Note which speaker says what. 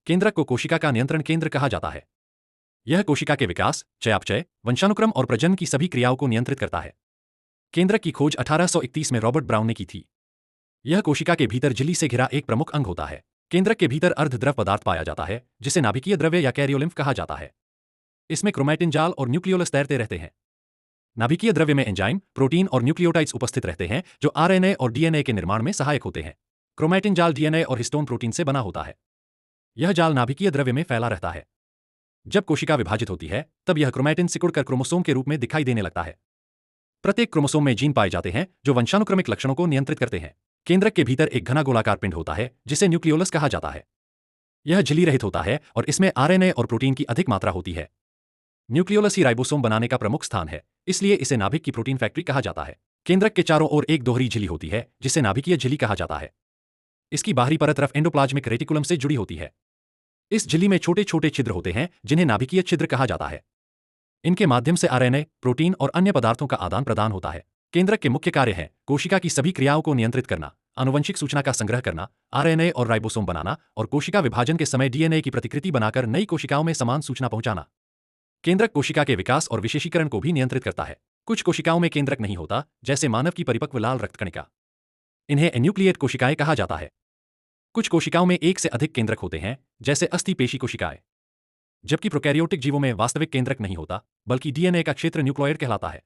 Speaker 1: केंद्रक को कोशिका का नियंत्रण केंद्र कहा जाता है। यह कोशिका के विकास, चयापचय, वंशानुक्रम और प्रजनन की सभी क्रियाओं को नियंत्रित करता है। केंद्रक की खोज 1831 में रॉबर्ट ब्राउन ने की थी। यह कोशिका के भीतर झिल्ली से घिरा एक प्रमुख अंग होता है। केंद्रक के भीतर अर्धद्रव पदार्थ पाया जाता है, जिसे नाभिकीय द्रव्य या कैरियोलिम्फ कहा जाता है। इसमें क्रोमैटिन जाल और न्यूक्लियोलस तैरते रहते हैं। नाभिकीय द्रव्य में एंजाइम, प्रोटीन और न्यूक्लियोटाइड्स उपस्थित रहते हैं, जो आरएनए और डीएनए के निर्माण में सहायक होते हैं। क्रोमैटिन जाल डीएनए और हिस्टोन प्रोटीन से बना होता है। यह जाल नाभिकीय द्रव्य में फैला रहता है। जब कोशिका विभाजित होती है, तब यह क्रोमैटिन सिकुड़कर क्रोमोसोम के रूप में दिखाई देने लगता है। प्रत्येक क्रोमोसोम में जीन पाए जाते हैं जो वंशानुक्रमिक लक्षणों को नियंत्रित करते हैं। केंद्रक के भीतर एक घना गोलाकार पिंड होता है, जिसे न्यूक्लियोलस कहा जाता है। यह झिल्ली रहित होता है और इसमें आरएनए और प्रोटीन की अधिक मात्रा होती है। न्यूक्लियोलस ही राइबोसोम बनाने का प्रमुख स्थान है, इसलिए इसे नाभिक की प्रोटीन फैक्ट्री कहा जाता है। केंद्रक के चारों ओर एक दोहरी झिल्ली होती है, जिसे नाभिकीय झिल्ली कहा जाता है। इसकी बाहरी परत रफ एंडोप्लाज्मिक रेटिकुलम से जुड़ी होती है। इस झिल्ली में छोटे छोटे छिद्र होते हैं, जिन्हें नाभिकीय छिद्र कहा जाता है। इनके माध्यम से आरएनए, प्रोटीन और अन्य पदार्थों का आदान प्रदान होता है। केंद्रक के मुख्य कार्य हैं कोशिका की सभी क्रियाओं को नियंत्रित करना, आनुवंशिक सूचना का संग्रह करना, आरएनए और राइबोसोम बनाना और कोशिका विभाजन के समय डीएनए की प्रतिकृति बनाकर नई कोशिकाओं में समान सूचना पहुंचाना। केंद्रक कोशिका के विकास और विशेषीकरण को भी नियंत्रित करता है। कुछ कोशिकाओं में केंद्रक नहीं होता, जैसे मानव की परिपक्व लाल रक्तकणिका। इन्हें एन्यूक्लिएट कोशिकाएं कहा जाता है। कुछ कोशिकाओं में एक से अधिक केंद्रक होते हैं, जैसे अस्थि पेशी कोशिकाएं। जबकि प्रोकैरियोटिक जीवों में वास्तविक केंद्रक नहीं होता, बल्कि डीएनए का क्षेत्र न्यूक्लियोइड कहलाता है।